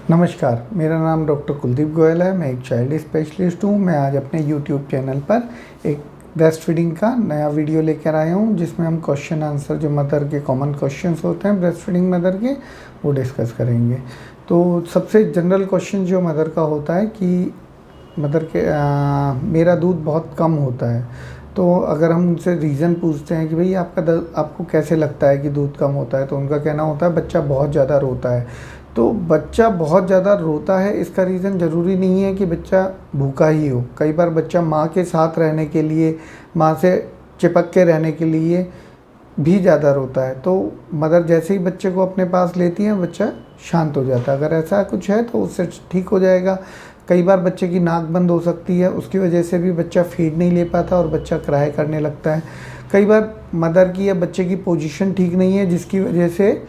नमस्कार, मेरा नाम डॉक्टर कुलदीप गोयल है। मैं एक चाइल्ड स्पेशलिस्ट हूँ। मैं आज अपने यूट्यूब चैनल पर एक ब्रेस्ट फीडिंग का नया वीडियो लेकर आया हूँ, जिसमें हम क्वेश्चन आंसर जो मदर के कॉमन क्वेश्चंस होते हैं ब्रेस्ट फीडिंग मदर के, वो डिस्कस करेंगे। तो सबसे जनरल क्वेश्चन जो मदर का होता है कि मदर के मेरा दूध बहुत कम होता है। तो अगर हम उनसे रीज़न पूछते हैं कि भाई आपको कैसे लगता है कि दूध कम होता है, तो उनका कहना होता है बच्चा बहुत ज़्यादा रोता है। तो बच्चा बहुत ज़्यादा रोता है, इसका रीज़न ज़रूरी नहीं है कि बच्चा भूखा ही हो। कई बार बच्चा माँ के साथ रहने के लिए, माँ से चिपक के रहने के लिए भी ज़्यादा रोता है। तो मदर जैसे ही बच्चे को अपने पास लेती है, बच्चा शांत हो जाता है। अगर ऐसा कुछ है तो उससे ठीक हो जाएगा। कई बार बच्चे की नाक बंद हो सकती है, उसकी वजह से भी बच्चा फीड नहीं ले पाता और बच्चा क्राई करने लगता है। कई बार मदर की या बच्चे की पोजीशन ठीक नहीं है, जिसकी वजह से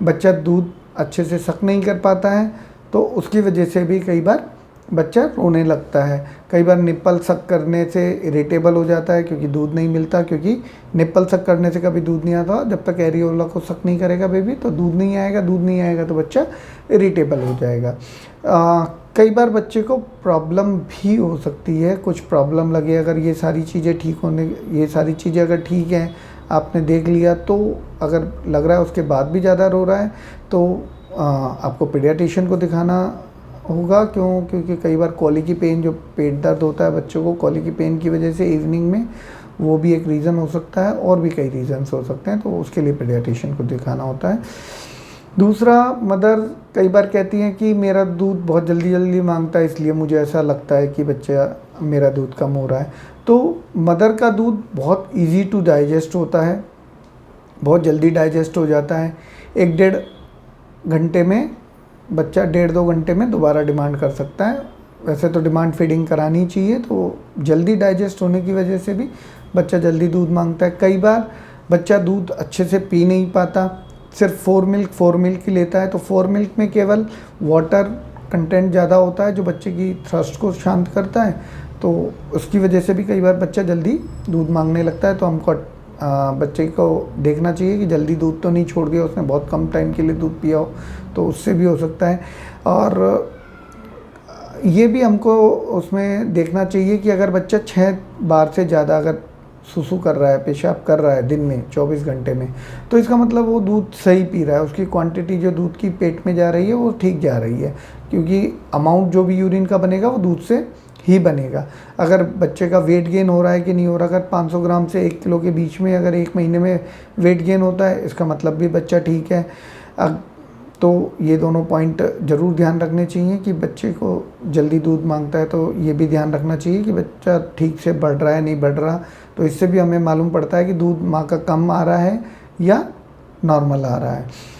बच्चा दूध अच्छे से सक नहीं कर पाता है, तो उसकी वजह से भी कई बार बच्चा रोने लगता है। कई बार निप्पल सक करने से इरिटेबल हो जाता है क्योंकि दूध नहीं मिलता, क्योंकि निप्पल सक करने से कभी दूध नहीं आता। जब तक एरियोला को सक नहीं करेगा बेबी, तो दूध नहीं आएगा। दूध नहीं आएगा तो बच्चा इरिटेबल हो जाएगा। कई बार बच्चे को प्रॉब्लम भी हो सकती है, कुछ प्रॉब्लम लगे। अगर ये सारी चीज़ें अगर ठीक हैं, आपने देख लिया, तो अगर लग रहा है उसके बाद भी ज़्यादा रो रहा है, तो आपको पीडियाट्रिशियन को दिखाना होगा। क्योंकि कई बार कॉलिकी पेन, जो पेट दर्द होता है बच्चों को कॉलिकी पेन की वजह से इवनिंग में, वो भी एक रीज़न हो सकता है, और भी कई रीज़न्स हो सकते हैं। तो उसके लिए पीडियाट्रिशियन को दिखाना होता है। दूसरा, मदर कई बार कहती हैं कि मेरा दूध बहुत जल्दी जल्दी मांगता है, इसलिए मुझे ऐसा लगता है कि मेरा दूध कम हो रहा है। तो मदर का दूध बहुत इजी टू डाइजेस्ट होता है, बहुत जल्दी डाइजेस्ट हो जाता है। 1-1.5 घंटे में बच्चा 1.5-2 घंटे में दोबारा डिमांड कर सकता है। वैसे तो डिमांड फीडिंग करानी चाहिए, तो जल्दी डाइजेस्ट होने की वजह से भी बच्चा जल्दी दूध मांगता है। कई बार बच्चा दूध अच्छे से पी नहीं पाता, सिर्फ 4 मिल्क ही लेता है। तो 4 मिल्क में केवल वाटर कंटेंट ज़्यादा होता है, जो बच्चे की थ्रस्ट को शांत करता है। तो उसकी वजह से भी कई बार बच्चा जल्दी दूध मांगने लगता है। तो हमको बच्चे को देखना चाहिए कि जल्दी दूध तो नहीं छोड़ दिया उसने, बहुत कम टाइम के लिए दूध पिया हो, तो उससे भी हो सकता है। और ये भी हमको उसमें देखना चाहिए कि अगर बच्चा 6 बार से ज़्यादा अगर सुसु कर रहा है, पेशाब कर रहा है दिन में 24 घंटे में, तो इसका मतलब वो दूध सही पी रहा है। उसकी क्वांटिटी जो दूध की पेट में जा रही है वो ठीक जा रही है, क्योंकि अमाउंट जो भी यूरिन का बनेगा वो दूध से ही बनेगा। अगर बच्चे का वेट गेन हो रहा है कि नहीं हो रहा, अगर 500 ग्राम से 1 किलो के बीच में अगर 1 महीने में वेट गेन होता है, इसका मतलब भी बच्चा ठीक है। तो ये दोनों पॉइंट ज़रूर ध्यान रखने चाहिए कि बच्चे को जल्दी दूध मांगता है, तो ये भी ध्यान रखना चाहिए कि बच्चा ठीक से बढ़ रहा है नहीं बढ़ रहा। तो इससे भी हमें मालूम पड़ता है कि दूध माँ का कम आ रहा है या नॉर्मल आ रहा है।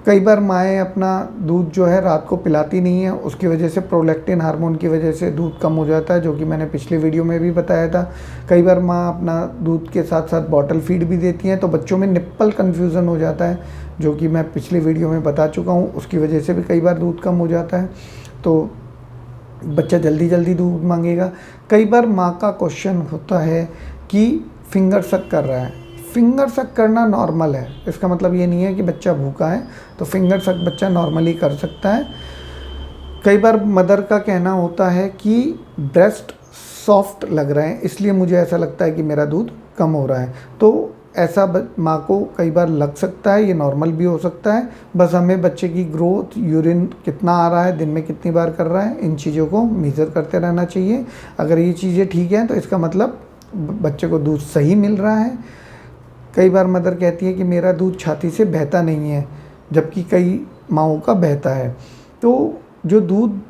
कई बार माएँ अपना दूध जो है रात को पिलाती नहीं है, उसकी वजह से प्रोलैक्टिन हार्मोन की वजह से दूध कम हो जाता है, जो कि मैंने पिछले वीडियो में भी बताया था। कई बार माँ अपना दूध के साथ साथ बॉटल फीड भी देती हैं, तो बच्चों में निप्पल कन्फ्यूज़न हो जाता है, जो कि मैं पिछले वीडियो में बता चुका हूँ। उसकी वजह से भी कई बार दूध कम हो जाता है, तो बच्चा जल्दी जल्दी दूध मांगेगा। कई बार माँ का क्वेश्चन होता है कि फिंगर सक कर रहा है। फिंगर सक करना नॉर्मल है, इसका मतलब ये नहीं है कि बच्चा भूखा है, तो फिंगर सक बच्चा नॉर्मली कर सकता है। कई बार मदर का कहना होता है कि ब्रेस्ट सॉफ्ट लग रहे हैं, इसलिए मुझे ऐसा लगता है कि मेरा दूध कम हो रहा है। तो ऐसा माँ को कई बार लग सकता है, ये नॉर्मल भी हो सकता है। बस हमें बच्चे की ग्रोथ, यूरिन कितना आ रहा है, दिन में कितनी बार कर रहा है, इन चीज़ों को मेज़र करते रहना चाहिए। अगर ये चीज़ें ठीक हैं तो इसका मतलब बच्चे को दूध सही मिल रहा है। कई बार मदर कहती है कि मेरा दूध छाती से बहता नहीं है, जबकि कई माँओं का बहता है। तो जो दूध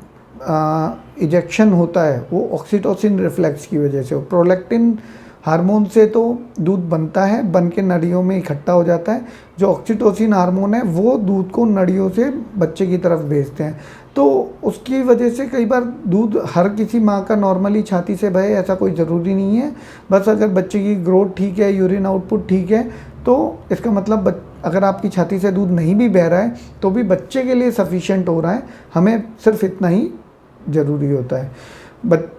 इजेक्शन होता है वो ऑक्सीटोसिन रिफ्लेक्स की वजह से, प्रोलैक्टिन हार्मोन से तो दूध बनता है, बन के नाड़ियों में इकट्ठा हो जाता है। जो ऑक्सीटोसिन हार्मोन है वो दूध को नाड़ियों से बच्चे की तरफ भेजते हैं। तो उसकी वजह से कई बार दूध हर किसी माँ का नॉर्मली छाती से बहे, ऐसा कोई ज़रूरी नहीं है। बस अगर बच्चे की ग्रोथ ठीक है, यूरिन आउटपुट ठीक है, तो इसका मतलब अगर आपकी छाती से दूध नहीं भी बह रहा है तो भी बच्चे के लिए सफिशिएंट हो रहा है। हमें सिर्फ इतना ही ज़रूरी होता है।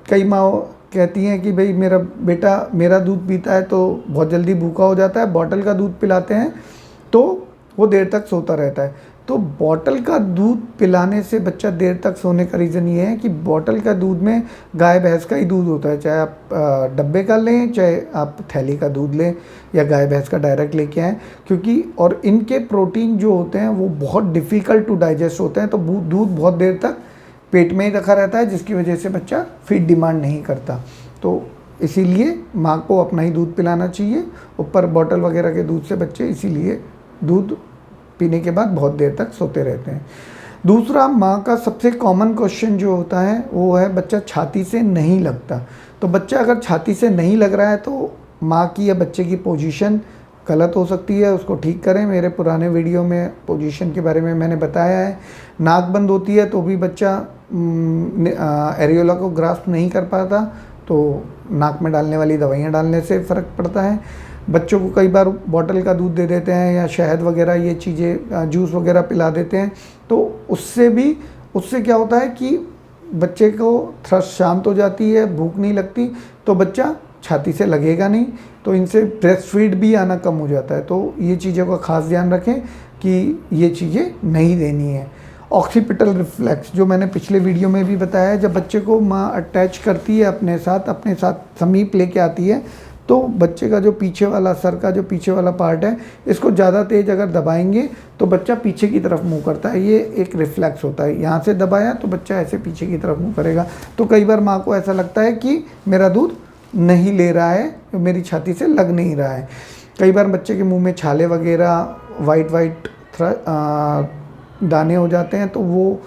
कई माँ कहती हैं कि भाई मेरा बेटा मेरा दूध पीता है तो बहुत जल्दी भूखा हो जाता है, बॉटल का दूध पिलाते हैं तो वो देर तक सोता रहता है। तो बॉटल का दूध पिलाने से बच्चा देर तक सोने का रीज़न ये है कि बॉटल का दूध में गाय भैंस का ही दूध होता है, चाहे आप डब्बे का लें चाहे आप थैली का दूध लें या गाय भैंस का डायरेक्ट लेके आएँ, क्योंकि और इनके प्रोटीन जो होते हैं वो बहुत डिफ़िकल्ट टू डाइजेस्ट होते हैं, तो दूध बहुत देर तक पेट में ही रखा रहता है, जिसकी वजह से बच्चा फीड डिमांड नहीं करता। तो इसीलिए माँ को अपना ही दूध पिलाना चाहिए, ऊपर बॉटल वगैरह के दूध से बच्चे इसीलिए दूध पीने के बाद बहुत देर तक सोते रहते हैं। दूसरा, माँ का सबसे कॉमन क्वेश्चन जो होता है वो है बच्चा छाती से नहीं लगता। तो बच्चा अगर छाती से नहीं लग रहा है तो माँ की या बच्चे की पोजीशन गलत हो सकती है, उसको ठीक करें। मेरे पुराने वीडियो में पोजीशन के बारे में मैंने बताया है। नाक बंद होती है तो भी बच्चा एरियोला को ग्रास्प नहीं कर पाता, तो नाक में डालने वाली दवाइयाँ डालने से फ़र्क पड़ता है। बच्चों को कई बार बॉटल का दूध दे देते हैं या शहद वगैरह ये चीज़ें जूस वगैरह पिला देते हैं, तो उससे क्या होता है कि बच्चे को थ्रस्ट शांत हो जाती है, भूख नहीं लगती, तो बच्चा छाती से लगेगा नहीं, तो इनसे ब्रेस्ट फीड भी आना कम हो जाता है। तो ये चीज़ों का खास ध्यान रखें कि ये चीज़ें नहीं देनी है। ऑक्सीपिटल रिफ्लेक्स जो मैंने पिछले वीडियो में भी बताया है, जब बच्चे को माँ अटैच करती है अपने साथ समीप लेके आती है, तो बच्चे का जो पीछे वाला सर का जो पीछे वाला पार्ट है, इसको ज़्यादा तेज़ अगर दबाएंगे तो बच्चा पीछे की तरफ मुँह करता है। ये एक रिफ्लेक्स होता है, यहाँ से दबाया तो बच्चा ऐसे पीछे की तरफ मुँह करेगा। तो कई बार माँ को ऐसा लगता है कि मेरा दूध नहीं ले रहा है, मेरी छाती से लग नहीं रहा है। कई बार बच्चे के मुँह में छाले वगैरह वाइट दाने हो जाते हैं, तो वो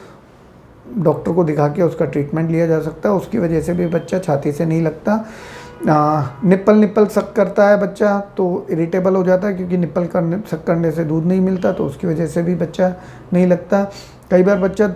डॉक्टर को दिखा के उसका ट्रीटमेंट लिया जा सकता है। उसकी वजह से भी बच्चा छाती से नहीं लगता। निप्पल सक करता है बच्चा तो इरिटेबल हो जाता है, क्योंकि निप्पल सक करने से दूध नहीं मिलता, तो उसकी वजह से भी बच्चा नहीं लगता। कई बार बच्चा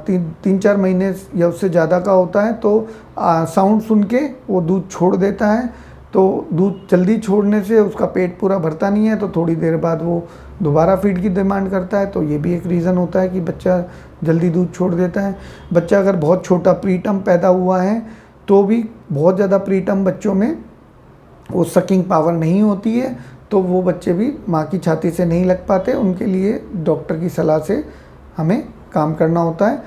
3-4 महीने या उससे ज़्यादा का होता है तो साउंड सुन के वो दूध छोड़ देता है, तो दूध जल्दी छोड़ने से उसका पेट पूरा भरता नहीं है, तो थोड़ी देर बाद वो दोबारा फीड की डिमांड करता है। तो ये भी एक रीज़न होता है कि बच्चा जल्दी दूध छोड़ देता है। बच्चा अगर बहुत छोटा प्रीटर्म पैदा हुआ है तो भी बहुत ज़्यादा प्रीटर्म बच्चों में वो सकिंग पावर नहीं होती है, तो वो बच्चे भी माँ की छाती से नहीं लग पाते। उनके लिए डॉक्टर की सलाह से हमें काम करना होता है।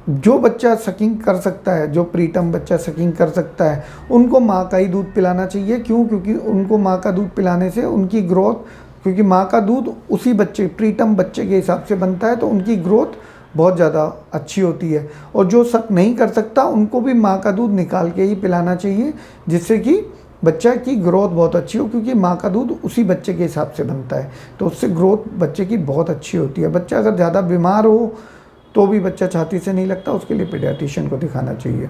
जो बच्चा सकिंग कर सकता है, जो प्रीटर्म बच्चा सकिंग कर सकता है, उनको माँ का ही दूध पिलाना चाहिए। क्यों? क्योंकि उनको माँ का दूध पिलाने से उनकी ग्रोथ, क्योंकि माँ का दूध उसी बच्चे प्रीटर्म बच्चे के हिसाब से बनता है, तो उनकी ग्रोथ बहुत ज़्यादा अच्छी होती है। और जो सक नहीं कर सकता उनको भी माँ का दूध निकाल के ही पिलाना चाहिए, जिससे कि बच्चा की ग्रोथ बहुत अच्छी हो, क्योंकि माँ का दूध उसी बच्चे के हिसाब से बनता है, तो उससे ग्रोथ बच्चे की बहुत अच्छी होती है। बच्चा अगर ज़्यादा बीमार हो तो भी बच्चा छाती से नहीं लगता, उसके लिए पीडियाट्रिशियन को दिखाना चाहिए।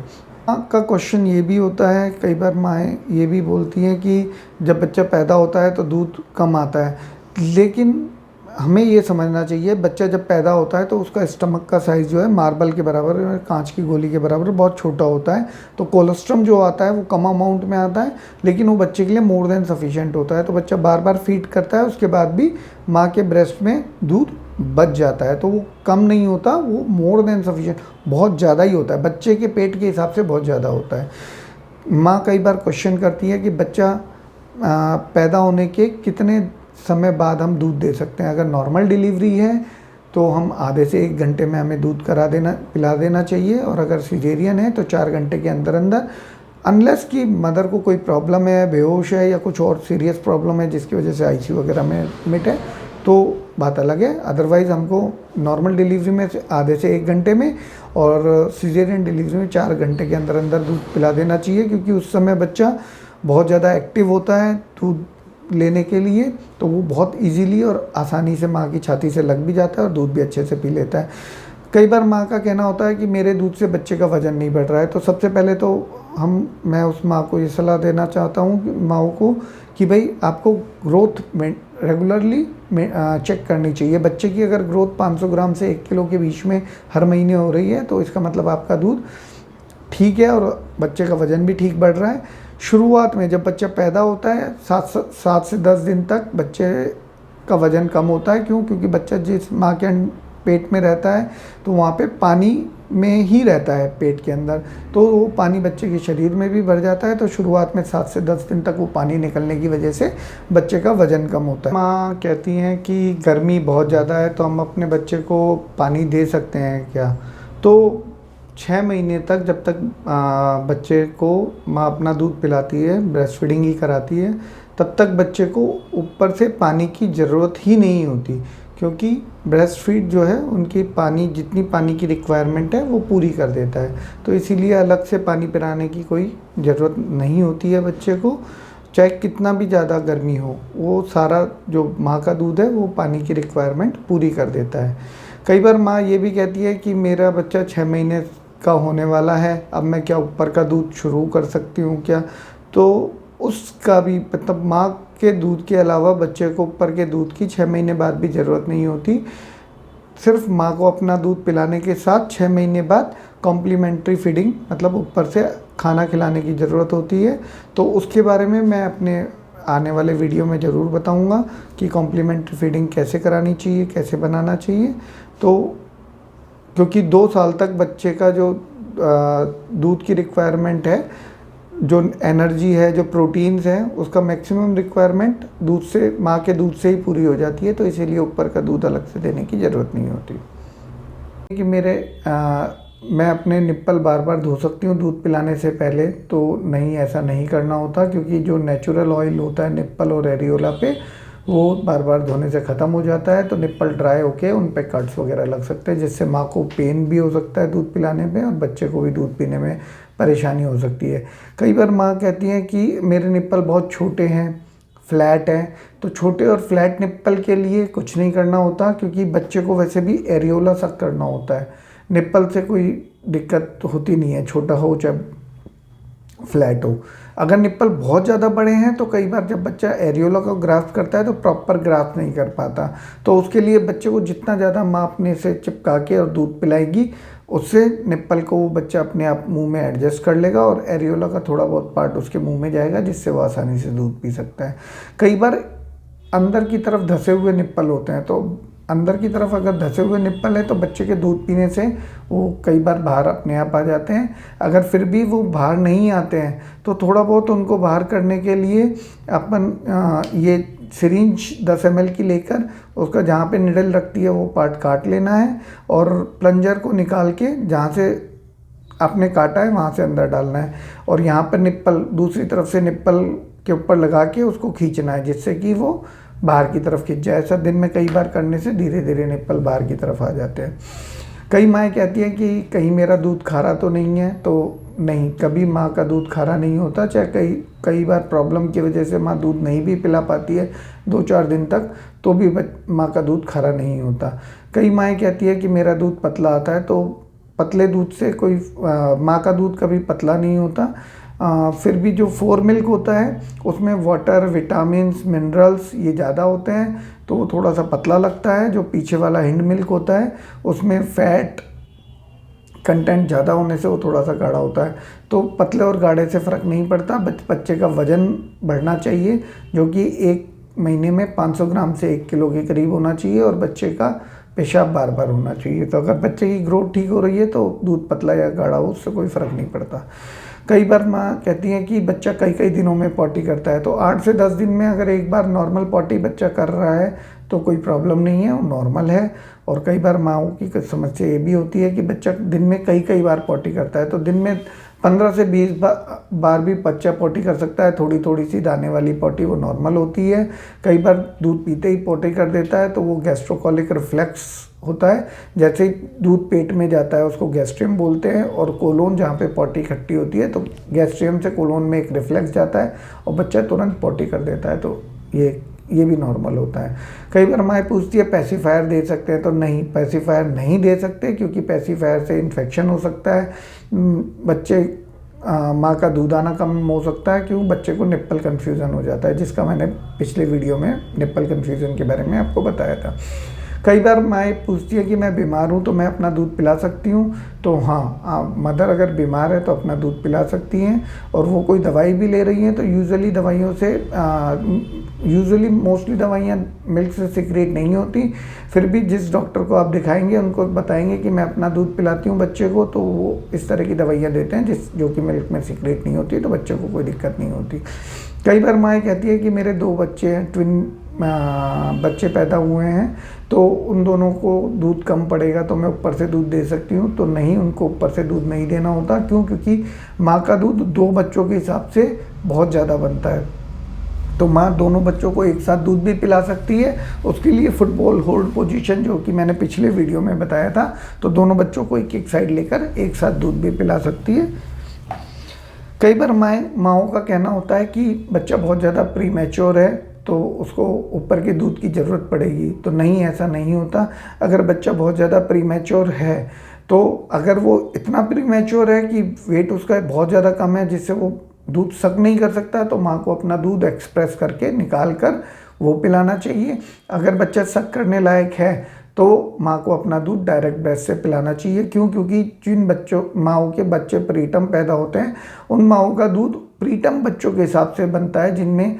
माँ का क्वेश्चन ये भी होता है, कई बार माएँ ये भी बोलती हैं कि जब बच्चा पैदा होता है तो दूध कम आता है, लेकिन हमें ये समझना चाहिए बच्चा जब पैदा होता है तो उसका स्टमक का साइज़ जो है मार्बल के बराबर, कांच की गोली के बराबर बहुत छोटा होता है। तो कोलेस्ट्रम जो आता है वो कम अमाउंट में आता है, लेकिन वो बच्चे के लिए मोर देन सफिशिएंट होता है। तो बच्चा बार बार फीड करता है, उसके बाद भी माँ के ब्रेस्ट में दूध बच जाता है, तो वो कम नहीं होता, वो मोर देन सफिशिएंट बहुत ज़्यादा ही होता है, बच्चे के पेट के हिसाब से बहुत ज़्यादा होता है। माँ कई बार क्वेश्चन करती है कि बच्चा पैदा होने के कितने समय बाद हम दूध दे सकते हैं। अगर नॉर्मल डिलीवरी है तो हम आधे से 1 घंटे में हमें दूध पिला देना चाहिए, और अगर सिजेरियन है तो 4 घंटे के अंदर अंदर, अनलेस कि मदर को कोई प्रॉब्लम है, बेहोश है या कुछ और सीरियस प्रॉब्लम है जिसकी वजह से आईसीयू वगैरह में एडमिट है, तो बात अलग है। अदरवाइज़ हमको नॉर्मल डिलीवरी में आधे से 1 घंटे में और सिजेरियन डिलीवरी में 4 घंटे के अंदर अंदर दूध पिला देना चाहिए, क्योंकि उस समय बच्चा बहुत ज़्यादा एक्टिव होता है दूध लेने के लिए, तो वो बहुत इजीली और आसानी से माँ की छाती से लग भी जाता है और दूध भी अच्छे से पी लेता है। कई बार माँ का कहना होता है कि मेरे दूध से बच्चे का वज़न नहीं बढ़ रहा है, तो सबसे पहले तो मैं उस माँ को ये सलाह देना चाहता हूँ माँओं को कि भाई आपको ग्रोथ में रेगुलरली चेक करनी चाहिए। बच्चे की अगर ग्रोथ 500 ग्राम से 1 किलो के बीच में हर महीने हो रही है तो इसका मतलब आपका दूध ठीक है और बच्चे का वज़न भी ठीक बढ़ रहा है। शुरुआत में जब बच्चा पैदा होता है 7 से 10 दिन तक बच्चे का वज़न कम होता है। क्यों? क्योंकि बच्चा जिस माँ के पेट में रहता है तो वहाँ पे पानी में ही रहता है पेट के अंदर, तो वो पानी बच्चे के शरीर में भी भर जाता है। तो शुरुआत में 7 से 10 दिन तक वो पानी निकलने की वजह से बच्चे का वज़न कम होता है। माँ कहती हैं कि गर्मी बहुत ज़्यादा है तो हम अपने बच्चे को पानी दे सकते हैं क्या? तो 6 महीने तक जब तक बच्चे को माँ अपना दूध पिलाती है, ब्रेस्ट फीडिंग ही कराती है, तब तक बच्चे को ऊपर से पानी की ज़रूरत ही नहीं होती, क्योंकि ब्रेस्ट फीड जो है उनकी जितनी पानी की रिक्वायरमेंट है वो पूरी कर देता है। तो इसीलिए अलग से पानी पिलाने की कोई ज़रूरत नहीं होती है बच्चे को। चाहे कितना भी ज़्यादा गर्मी हो, वो सारा जो माँ का दूध है वो पानी की रिक्वायरमेंट पूरी कर देता है। कई बार माँ ये भी कहती है कि मेरा बच्चा 6 महीने का होने वाला है, अब मैं क्या ऊपर का दूध शुरू कर सकती हूँ क्या? तो उसका भी मतलब माँ के दूध के अलावा बच्चे को ऊपर के दूध की 6 महीने बाद भी ज़रूरत नहीं होती। सिर्फ माँ को अपना दूध पिलाने के साथ 6 महीने बाद कॉम्प्लीमेंट्री फीडिंग मतलब ऊपर से खाना खिलाने की ज़रूरत होती है। तो उसके बारे में मैं अपने आने वाले वीडियो में ज़रूर बताऊँगा कि कॉम्प्लीमेंट्री फीडिंग कैसे करानी चाहिए, कैसे बनाना चाहिए। तो क्योंकि 2 साल तक बच्चे का जो दूध की रिक्वायरमेंट है, जो एनर्जी है, जो प्रोटीन्स हैं, उसका मैक्सिमम रिक्वायरमेंट दूध से, माँ के दूध से ही पूरी हो जाती है। तो इसीलिए ऊपर का दूध अलग से देने की ज़रूरत नहीं होती। कि मैं अपने निप्पल बार बार धो सकती हूँ दूध पिलाने से पहले, तो नहीं, ऐसा नहीं करना होता, क्योंकि जो नेचुरल ऑयल होता है निप्पल और एरियोला पे, वो बार बार धोने से ख़त्म हो जाता है। तो निप्पल ड्राई होके उन पे कट्स वगैरह लग सकते हैं, जिससे माँ को पेन भी हो सकता है दूध पिलाने में और बच्चे को भी दूध पीने में परेशानी हो सकती है। कई बार माँ कहती हैं कि मेरे निप्पल बहुत छोटे हैं, फ्लैट हैं। तो छोटे और फ्लैट निप्पल के लिए कुछ नहीं करना होता, क्योंकि बच्चे को वैसे भी एरियोला सक करना होता है। निप्पल से कोई दिक्कत होती नहीं है, छोटा हो चाहे फ्लैट हो। अगर निप्पल बहुत ज़्यादा बड़े हैं तो कई बार जब बच्चा एरियोला को ग्रास्प करता है तो प्रॉपर ग्रास्प नहीं कर पाता। तो उसके लिए बच्चे को जितना ज़्यादा माँ अपने से चिपका के और दूध पिलाएगी, उससे निप्पल को वो बच्चा अपने आप मुंह में एडजस्ट कर लेगा और एरियोला का थोड़ा बहुत पार्ट उसके मुंह में जाएगा, जिससे वो आसानी से दूध पी सकता है। कई बार अंदर की तरफ धंसे हुए निप्पल होते हैं, तो अंदर की तरफ अगर धंसे हुए निप्पल है तो बच्चे के दूध पीने से वो कई बार बाहर अपने आप आ जाते हैं। अगर फिर भी वो बाहर नहीं आते हैं तो थोड़ा बहुत उनको बाहर करने के लिए अपन ये सिरिंज 10 ml की लेकर उसका जहाँ पे निडल रखती है वो पार्ट काट लेना है और प्लंजर को निकाल के जहाँ से आपने काटा है वहाँ से अंदर डालना है और यहाँ पर निप्पल दूसरी तरफ से निप्पल के ऊपर लगा के उसको खींचना है, जिससे कि वो बाहर की तरफ खींच जाए। ऐसा दिन में कई बार करने से धीरे धीरे निप्पल बाहर की तरफ आ जाते हैं। कई माएँ कहती हैं कि कहीं मेरा दूध खारा तो नहीं है, तो नहीं, कभी माँ का दूध खारा नहीं होता। चाहे कई बार प्रॉब्लम की वजह से माँ दूध नहीं भी पिला पाती है 2-4 दिन तक, तो भी माँ का दूध खारा नहीं होता। कई माएँ कहती है कि मेरा दूध पतला आता है, तो पतले दूध से कोई माँ का दूध कभी पतला नहीं होता। फिर भी जो 4 मिल्क होता है उसमें वाटर, विटामिन्स, मिनरल्स ये ज़्यादा होते हैं, तो वो थोड़ा सा पतला लगता है। जो पीछे वाला हिंड मिल्क होता है उसमें फैट कंटेंट ज़्यादा होने से वो थोड़ा सा गाढ़ा होता है। तो पतले और गाढ़े से फ़र्क नहीं पड़ता। बच्चे का वज़न बढ़ना चाहिए, जो कि 1 महीने में 500 ग्राम से 1 किलो के करीब होना चाहिए और बच्चे का पेशाब बार बार होना चाहिए। तो अगर बच्चे की ग्रोथ ठीक हो रही है तो दूध पतला या गाढ़ा हो उससे कोई फ़र्क नहीं पड़ता। कई बार माँ कहती हैं कि बच्चा कई दिनों में पॉटी करता है, तो 8 से 10 दिन में अगर एक बार नॉर्मल पॉटी बच्चा कर रहा है तो कोई प्रॉब्लम नहीं है, वो नॉर्मल है। और कई बार माँओं की समस्या ये भी होती है कि बच्चा दिन में कई बार पॉटी करता है, तो दिन में 15 से 20 बार भी बच्चा पॉटी कर सकता है। थोड़ी सी दाने वाली पॉटी वो नॉर्मल होती है। कई बार दूध पीते ही पॉटी कर देता है तो वो गैस्ट्रोकोलिक रिफ्लेक्स होता है। जैसे ही दूध पेट में जाता है उसको गैस्ट्रियम बोलते हैं, और कोलोन जहाँ पे पॉटी इकट्ठी होती है तो गैस्ट्रियम से कोलोन में एक रिफ्लेक्स जाता है और बच्चा तुरंत पॉटी कर देता है। तो ये भी नॉर्मल होता है। कई बार माँ पूछती है पैसिफायर दे सकते हैं, तो नहीं, पैसिफायर नहीं दे सकते, क्योंकि पैसिफायर से इन्फेक्शन हो सकता है। बच्चे माँ का दूध आना कम हो सकता है, क्यों, बच्चे को निप्पल कन्फ्यूज़न हो जाता है, जिसका मैंने पिछले वीडियो में निप्पल कन्फ्यूज़न के बारे में आपको बताया था। कई बार माँ पूछती है कि मैं बीमार हूँ तो मैं अपना दूध पिला सकती हूँ। तो हाँ, मदर अगर बीमार है तो अपना दूध पिला सकती हैं, और वो कोई दवाई भी ले रही हैं तो यूजुअली दवाइयों से मोस्टली दवाइयाँ मिल्क से सिक्रेट नहीं होती। फिर भी जिस डॉक्टर को आप दिखाएंगे उनको बताएंगे कि मैं अपना दूध पिलाती हूँ बच्चे को, तो वो इस तरह की दवाइयाँ देते हैं जो कि मिल्क में सिक्रेट नहीं होती, तो बच्चे को कोई दिक्कत नहीं होती। कई बार माँ कहती है कि मेरे 2 बच्चे हैं, ट्विन बच्चे पैदा हुए हैं, तो उन दोनों को दूध कम पड़ेगा तो मैं ऊपर से दूध दे सकती हूँ। तो नहीं, उनको ऊपर से दूध नहीं देना होता। क्यों? क्योंकि माँ का दूध 2 बच्चों के हिसाब से बहुत ज़्यादा बनता है। तो माँ दोनों बच्चों को एक साथ दूध भी पिला सकती है। उसके लिए फुटबॉल होल्ड पोजीशन, जो कि मैंने पिछले वीडियो में बताया था, तो दोनों बच्चों को एक साइड लेकर एक साथ दूध भी पिला सकती है। कई बार माँओं का कहना होता है कि बच्चा बहुत ज़्यादा प्री मैच्योर है तो उसको ऊपर के दूध की ज़रूरत पड़ेगी। तो नहीं, ऐसा नहीं होता। अगर बच्चा बहुत ज़्यादा प्री मैच्योर है, तो अगर वो इतना प्री मैच्योर है कि वेट उसका बहुत ज़्यादा कम है जिससे वो दूध सक नहीं कर सकता, तो माँ को अपना दूध एक्सप्रेस करके निकाल कर वो पिलाना चाहिए। अगर बच्चा सक करने लायक है तो माँ को अपना दूध डायरेक्ट ब्रेस्ट से पिलाना चाहिए। क्यों? क्योंकि जिन माँओं के बच्चे प्रीटर्म पैदा होते हैं, उन माँओं का दूध प्रीटर्म बच्चों के हिसाब से बनता है, जिनमें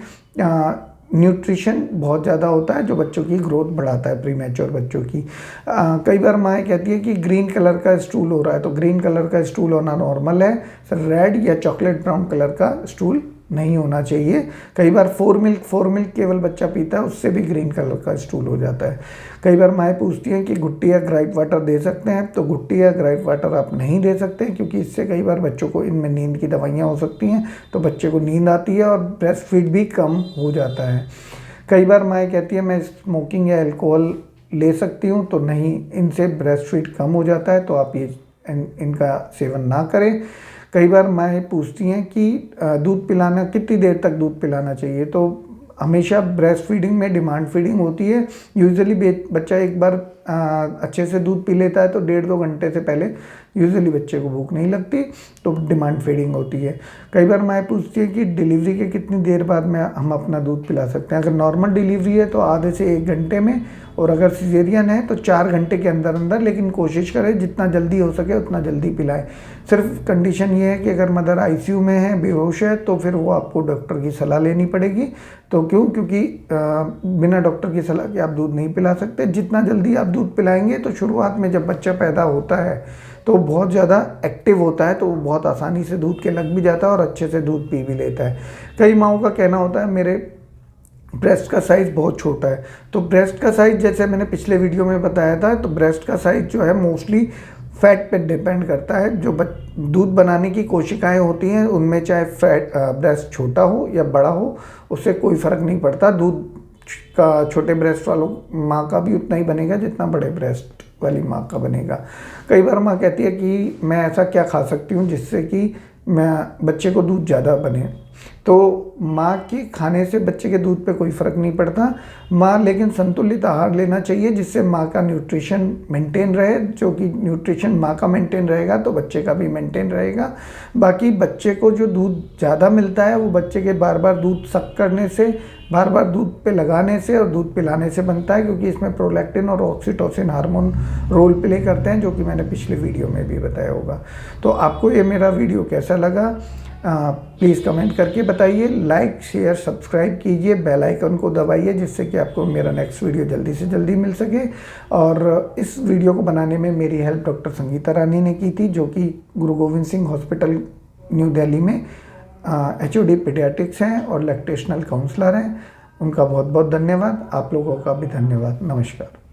न्यूट्रिशन बहुत ज़्यादा होता है, जो बच्चों की ग्रोथ बढ़ाता है, प्री मैच्योर बच्चों की। कई बार माँ कहती है कि ग्रीन कलर का स्टूल हो रहा है, तो ग्रीन कलर का स्टूल होना नॉर्मल है, रेड या चॉकलेट ब्राउन कलर का स्टूल नहीं होना चाहिए। कई बार फोर मिल्क केवल बच्चा पीता है, उससे भी ग्रीन कलर का स्टूल हो जाता है। कई बार माएँ पूछती हैं कि घुट्टी या ग्राइप वाटर दे सकते हैं, तो घुट्टी या ग्राइप वाटर आप नहीं दे सकते, क्योंकि इससे कई बार बच्चों को इनमें नींद की दवाइयाँ हो सकती हैं, तो बच्चे को नींद आती है और ब्रेस्ट फीड भी कम हो जाता है। कई बार माएँ कहती है मैं स्मोकिंग या अल्कोहल ले सकती हूँ, तो नहीं, इनसे ब्रेस्ट फीड कम हो जाता है, तो आप ये इनका सेवन ना करें। कई बार माएँ पूछती हैं कि दूध पिलाना कितनी देर तक दूध पिलाना चाहिए, तो हमेशा ब्रेस्ट फीडिंग में डिमांड फीडिंग होती है। यूजुअली बच्चा एक बार अच्छे से दूध पी लेता है तो 1.5-2 घंटे से पहले यूजुअली बच्चे को भूख नहीं लगती, तो डिमांड फीडिंग होती है। कई बार माएँ पूछती है कि डिलीवरी के कितनी देर बाद में हम अपना दूध पिला सकते हैं। अगर नॉर्मल डिलीवरी है तो आधे से 1 घंटे में, और अगर सिजेरियन है तो 4 घंटे के अंदर अंदर, लेकिन कोशिश करें जितना जल्दी हो सके उतना जल्दी पिलाएं। सिर्फ कंडीशन ये है कि अगर मदर आईसीयू में है, बेहोश है, तो फिर वो आपको डॉक्टर की सलाह लेनी पड़ेगी। तो क्यों? क्योंकि बिना डॉक्टर की सलाह के आप दूध नहीं पिला सकते। जितना जल्दी आप दूध पिलाएंगे, तो शुरुआत में जब बच्चा पैदा होता है तो बहुत ज़्यादा एक्टिव होता है, तो वो बहुत आसानी से दूध के लग भी जाता है और अच्छे से दूध पी भी लेता है। कई माँओं का कहना होता है मेरे ब्रेस्ट का साइज़ बहुत छोटा है, तो ब्रेस्ट का साइज़ जैसे मैंने पिछले वीडियो में बताया था, तो ब्रेस्ट का साइज़ जो है मोस्टली फैट पे डिपेंड करता है। जो दूध बनाने की कोशिकाएं होती हैं उनमें चाहे ब्रेस्ट छोटा हो या बड़ा हो, उससे कोई फ़र्क नहीं पड़ता। दूध का छोटे ब्रेस्ट वालों माँ का भी उतना ही बनेगा जितना बड़े ब्रेस्ट वाली माँ का बनेगा। कई बार माँ कहती है कि मैं ऐसा क्या खा सकती हूँ जिससे कि मैं बच्चे को दूध ज़्यादा बने, तो माँ के खाने से बच्चे के दूध पे कोई फ़र्क नहीं पड़ता। माँ लेकिन संतुलित आहार लेना चाहिए जिससे माँ का न्यूट्रिशन मेंटेन रहे, जो कि न्यूट्रिशन माँ का मेंटेन रहेगा तो बच्चे का भी मेंटेन रहेगा। बाकी बच्चे को जो दूध ज़्यादा मिलता है वो बच्चे के बार बार दूध सक करने से, बार बार दूध पे लगाने से और दूध पिलाने से बनता है, क्योंकि इसमें प्रोलैक्टिन और ऑक्सीटोसिन हार्मोन रोल प्ले करते हैं, जो कि मैंने पिछले वीडियो में भी बताया होगा। तो आपको ये मेरा वीडियो कैसा लगा प्लीज़ कमेंट करके बताइए। लाइक शेयर सब्सक्राइब कीजिए, बेल आइकन को दबाइए जिससे कि आपको मेरा नेक्स्ट वीडियो जल्दी से जल्दी मिल सके। और इस वीडियो को बनाने में मेरी हेल्प डॉक्टर संगीता रानी ने की थी, जो कि गुरु गोविंद सिंह हॉस्पिटल न्यू दिल्ली में HOD पीडियाट्रिक्स हैं और लैक्टेशनल काउंसलर हैं। उनका बहुत बहुत धन्यवाद। आप लोगों का भी धन्यवाद। नमस्कार।